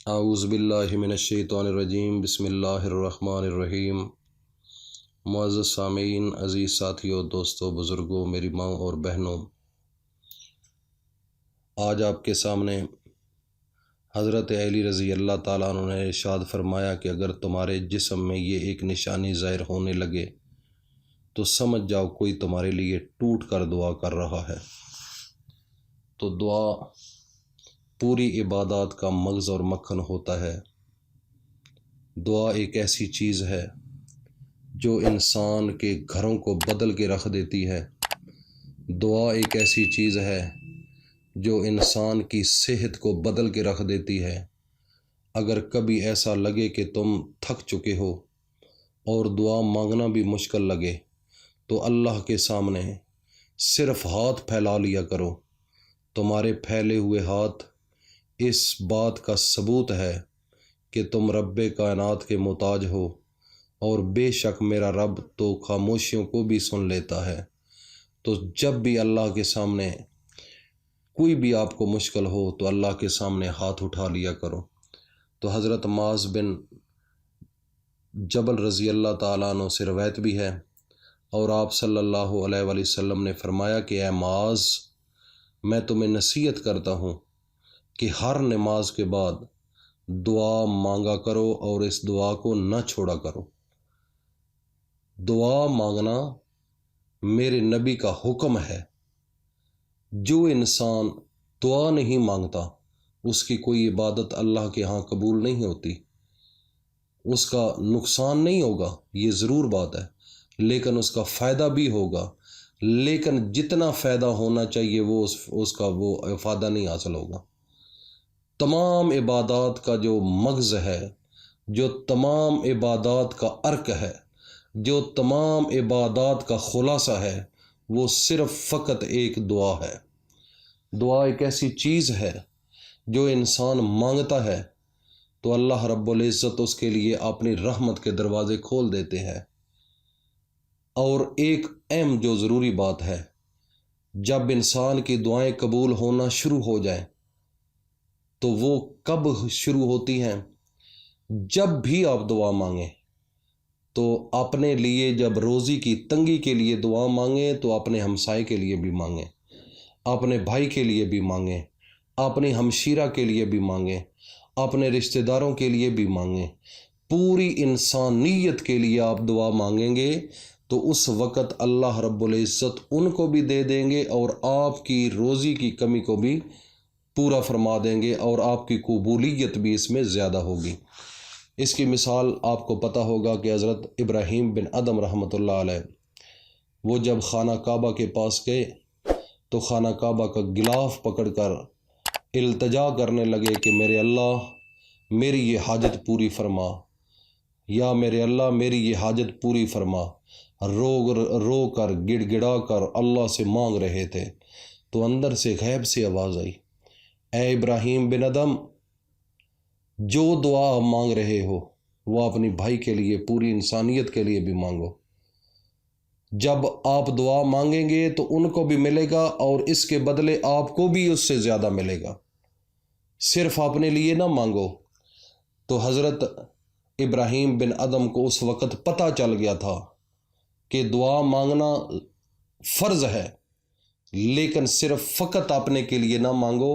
اعوذ باللہ من الشیطان الرجیم، بسم اللہ الرحمن الرحیم۔ معزز سامعین، عزیز ساتھیوں، دوستوں، بزرگوں، میری ماں اور بہنوں، آج آپ کے سامنے حضرت علی رضی اللہ تعالیٰ عنہ نے ارشاد فرمایا کہ اگر تمہارے جسم میں یہ ایک نشانی ظاہر ہونے لگے تو سمجھ جاؤ کوئی تمہارے لیے ٹوٹ کر دعا کر رہا ہے۔ تو دعا پوری عبادات کا مغز اور مکھن ہوتا ہے۔ دعا ایک ایسی چیز ہے جو انسان کے گھروں کو بدل کے رکھ دیتی ہے۔ دعا ایک ایسی چیز ہے جو انسان کی صحت کو بدل کے رکھ دیتی ہے۔ اگر کبھی ایسا لگے کہ تم تھک چکے ہو اور دعا مانگنا بھی مشکل لگے تو اللہ کے سامنے صرف ہاتھ پھیلا لیا کرو۔ تمہارے پھیلے ہوئے ہاتھ اس بات کا ثبوت ہے کہ تم رب کائنات کے محتاج ہو، اور بے شک میرا رب تو خاموشیوں کو بھی سن لیتا ہے۔ تو جب بھی اللہ کے سامنے کوئی بھی آپ کو مشکل ہو تو اللہ کے سامنے ہاتھ اٹھا لیا کرو۔ تو حضرت معاذ بن جبل رضی اللہ تعالیٰ عنہ سے روایت بھی ہے، اور آپ صلی اللہ علیہ وآلہ وسلم نے فرمایا کہ اے معاذ، میں تمہیں نصیحت کرتا ہوں کہ ہر نماز کے بعد دعا مانگا کرو اور اس دعا کو نہ چھوڑا کرو۔ دعا مانگنا میرے نبی کا حکم ہے۔ جو انسان دعا نہیں مانگتا اس کی کوئی عبادت اللہ کے ہاں قبول نہیں ہوتی۔ اس کا نقصان نہیں ہوگا، یہ ضرور بات ہے، لیکن اس کا فائدہ بھی ہوگا، لیکن جتنا فائدہ ہونا چاہیے وہ اس کا وہ فائدہ نہیں حاصل ہوگا۔ تمام عبادات کا جو مغز ہے، جو تمام عبادات کا ارک ہے، جو تمام عبادات کا خلاصہ ہے، وہ صرف فقط ایک دعا ہے۔ دعا ایک ایسی چیز ہے جو انسان مانگتا ہے تو اللہ رب العزت اس کے لیے اپنی رحمت کے دروازے کھول دیتے ہیں۔ اور ایک اہم جو ضروری بات ہے، جب انسان کی دعائیں قبول ہونا شروع ہو جائیں تو وہ کب شروع ہوتی ہیں؟ جب بھی آپ دعا مانگیں تو اپنے لیے، جب روزی کی تنگی کے لیے دعا مانگیں تو اپنے ہمسائے کے لیے بھی مانگیں، اپنے بھائی کے لیے بھی مانگیں، اپنی ہمشیرہ کے لیے بھی مانگیں، اپنے رشتہ داروں کے لیے بھی مانگیں۔ پوری انسانیت کے لیے آپ دعا مانگیں گے تو اس وقت اللہ رب العزت ان کو بھی دے دیں گے اور آپ کی روزی کی کمی کو بھی پورا فرما دیں گے، اور آپ کی قبولیت بھی اس میں زیادہ ہوگی۔ اس کی مثال آپ کو پتہ ہوگا کہ حضرت ابراہیم بن ادم رحمۃ اللہ علیہ، وہ جب خانہ کعبہ کے پاس گئے تو خانہ کعبہ کا غلاف پکڑ کر التجا کرنے لگے کہ میرے اللہ میری یہ حاجت پوری فرما، یا میرے اللہ میری یہ حاجت پوری فرما۔ رو کر گڑ گڑا کر اللہ سے مانگ رہے تھے تو اندر سے غیب سے آواز آئی، اے ابراہیم بن ادم، جو دعا مانگ رہے ہو وہ اپنی بھائی کے لیے، پوری انسانیت کے لیے بھی مانگو۔ جب آپ دعا مانگیں گے تو ان کو بھی ملے گا اور اس کے بدلے آپ کو بھی اس سے زیادہ ملے گا۔ صرف اپنے لیے نہ مانگو۔ تو حضرت ابراہیم بن ادم کو اس وقت پتہ چل گیا تھا کہ دعا مانگنا فرض ہے، لیکن صرف فقط اپنے کے لیے نہ مانگو۔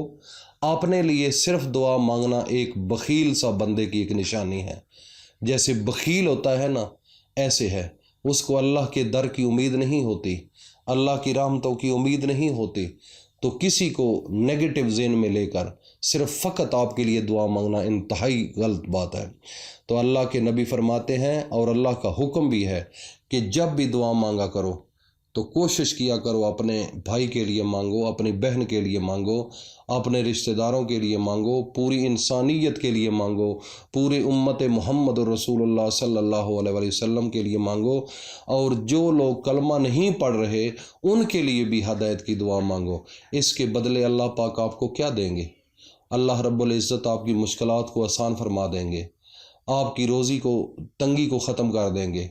اپنے لیے صرف دعا مانگنا ایک بخیل سا بندے کی ایک نشانی ہے۔ جیسے بخیل ہوتا ہے نا، ایسے ہے، اس کو اللہ کے در کی امید نہیں ہوتی، اللہ کی رحمتوں کی امید نہیں ہوتی۔ تو کسی کو نیگیٹو ذہن میں لے کر صرف فقط آپ کے لیے دعا مانگنا انتہائی غلط بات ہے۔ تو اللہ کے نبی فرماتے ہیں، اور اللہ کا حکم بھی ہے کہ جب بھی دعا مانگا کرو تو کوشش کیا کرو اپنے بھائی کے لیے مانگو، اپنی بہن کے لیے مانگو، اپنے رشتہ داروں کے لیے مانگو، پوری انسانیت کے لیے مانگو، پورے امت محمد رسول اللہ صلی اللہ علیہ وآلہ وسلم کے لیے مانگو، اور جو لوگ کلمہ نہیں پڑھ رہے ان کے لیے بھی ہدایت کی دعا مانگو۔ اس کے بدلے اللہ پاک آپ کو کیا دیں گے؟ اللہ رب العزت آپ کی مشکلات کو آسان فرما دیں گے، آپ کی روزی کو، تنگی کو ختم کر دیں گے،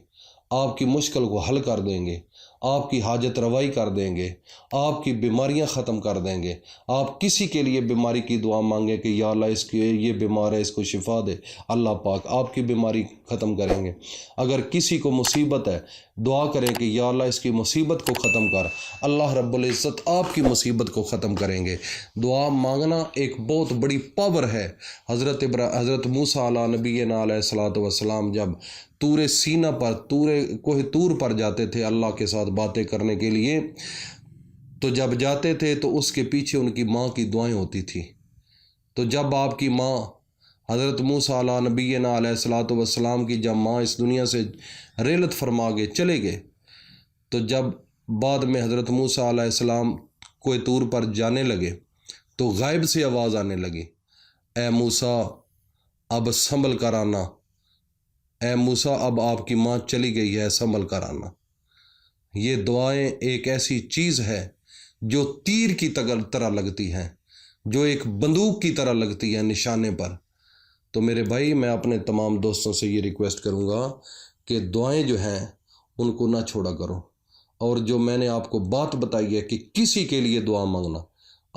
آپ کی مشکل کو حل کر دیں گے۔ آپ کی حاجت روائی کر دیں گے، آپ کی بیماریاں ختم کر دیں گے۔ آپ کسی کے لیے بیماری کی دعا مانگیں کہ یا اللہ اس کی یہ بیمار ہے، اس کو شفا دے، اللہ پاک آپ کی بیماری ختم کریں گے۔ اگر کسی کو مصیبت ہے، دعا کریں کہ یا اللہ اس کی مصیبت کو ختم کر، اللہ رب العزت آپ کی مصیبت کو ختم کریں گے۔ دعا مانگنا ایک بہت بڑی پاور ہے۔ حضرت موسیٰ علیہ نبینا علیہ الصلوۃ والسلام جب طور سینہ پر کوہ طور پر جاتے تھے اللہ کے ساتھ باتیں کرنے کے لیے، تو جب جاتے تھے تو اس کے پیچھے ان کی ماں کی دعائیں ہوتی تھی۔ تو جب آپ کی ماں حضرت موسیٰ علیہ نبینا علیہ الصلوۃ والسلام کی جب ماں اس دنیا سے رحلت فرما کے چلے گئے، تو جب بعد میں حضرت موسیٰ علیہ السلام کوہ طور پر جانے لگے تو غائب سے آواز آنے لگی، اے موسیٰ اب سنبھل کر آنا، اے موسیٰ اب آپ کی ماں چلی گئی ہے، سنبھل کر آنا۔ یہ دعائیں ایک ایسی چیز ہے جو تیر کی طرح لگتی ہیں، جو ایک بندوق کی طرح لگتی ہے نشانے پر۔ تو میرے بھائی، میں اپنے تمام دوستوں سے یہ ریکویسٹ کروں گا کہ دعائیں جو ہیں ان کو نہ چھوڑا کرو، اور جو میں نے آپ کو بات بتائی ہے کہ کسی کے لیے دعا مانگنا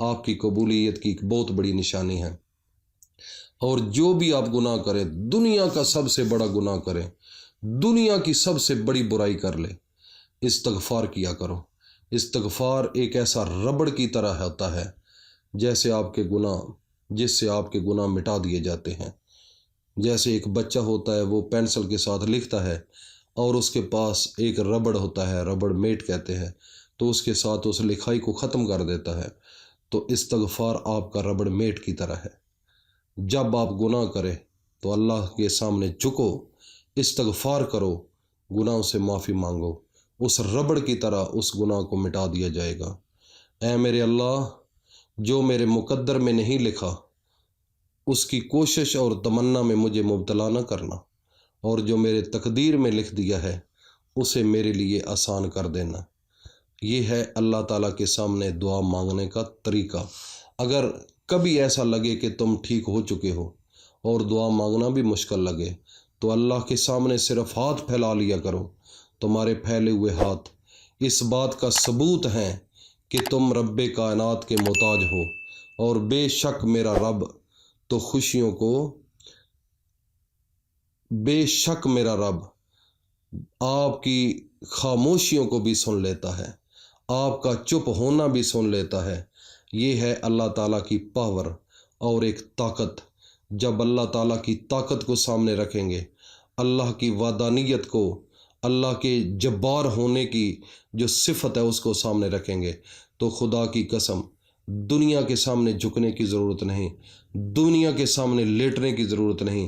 آپ کی قبولیت کی ایک بہت بڑی نشانی ہے۔ اور جو بھی آپ گناہ کریں، دنیا کا سب سے بڑا گناہ کریں، دنیا کی سب سے بڑی برائی کر لے، استغفار کیا کرو۔ استغفار ایک ایسا ربڑ کی طرح ہوتا ہے جس سے آپ کے گناہ مٹا دیے جاتے ہیں۔ جیسے ایک بچہ ہوتا ہے، وہ پینسل کے ساتھ لکھتا ہے اور اس کے پاس ایک ربڑ ہوتا ہے، ربڑ میٹ کہتے ہیں، تو اس کے ساتھ اس لکھائی کو ختم کر دیتا ہے۔ تو استغفار آپ کا ربڑ میٹ کی طرح ہے۔ جب آپ گناہ کریں تو اللہ کے سامنے جھکو، استغفار کرو، گناہوں سے معافی مانگو، اس ربڑ کی طرح اس گناہ کو مٹا دیا جائے گا۔ اے میرے اللہ، جو میرے مقدر میں نہیں لکھا اس کی کوشش اور تمنا میں مجھے مبتلا نہ کرنا، اور جو میرے تقدیر میں لکھ دیا ہے اسے میرے لیے آسان کر دینا۔ یہ ہے اللہ تعالیٰ کے سامنے دعا مانگنے کا طریقہ۔ اگر کبھی ایسا لگے کہ تم ٹھیک ہو چکے ہو اور دعا مانگنا بھی مشکل لگے، تو اللہ کے سامنے صرف ہاتھ پھیلا لیا کرو۔ تمہارے پھیلے ہوئے ہاتھ اس بات کا ثبوت ہیں کہ تم رب کائنات کے محتاج ہو، اور بے شک میرا رب تو بے شک میرا رب آپ کی خاموشیوں کو بھی سن لیتا ہے، آپ کا چپ ہونا بھی سن لیتا ہے۔ یہ ہے اللہ تعالیٰ کی پاور اور ایک طاقت۔ جب اللہ تعالیٰ کی طاقت کو سامنے رکھیں گے، اللہ کی وحدانیت کو، اللہ کے جبار ہونے کی جو صفت ہے اس کو سامنے رکھیں گے، تو خدا کی قسم دنیا کے سامنے جھکنے کی ضرورت نہیں، دنیا کے سامنے لیٹنے کی ضرورت نہیں،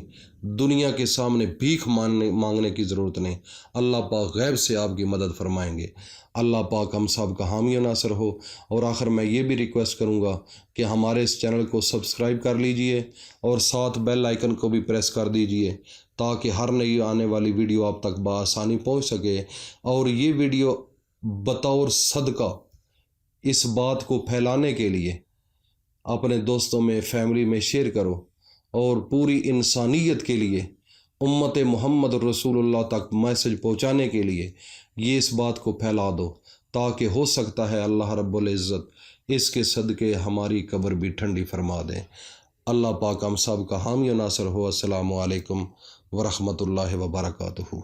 دنیا کے سامنے بھیک مانگنے کی ضرورت نہیں۔ اللہ پاک غیب سے آپ کی مدد فرمائیں گے۔ اللہ پاک ہم سب کا حامی و ناصر ہو۔ اور آخر میں یہ بھی ریکویسٹ کروں گا کہ ہمارے اس چینل کو سبسکرائب کر لیجئے اور ساتھ بیل آئیکن کو بھی پریس کر دیجئے، تاکہ ہر نئی آنے والی ویڈیو آپ تک بآسانی پہنچ سکے۔ اور یہ ویڈیو بطور صدقہ اس بات کو پھیلانے کے لیے اپنے دوستوں میں، فیملی میں شیئر کرو، اور پوری انسانیت کے لیے، امت محمد رسول اللہ تک میسج پہنچانے کے لیے یہ اس بات کو پھیلا دو، تاکہ ہو سکتا ہے اللہ رب العزت اس کے صدقے ہماری قبر بھی ٹھنڈی فرما دیں۔ اللہ پاک ہم سب کا حامی و ناصر ہو۔ السلام علیکم ورحمۃ اللہ وبرکاتہ۔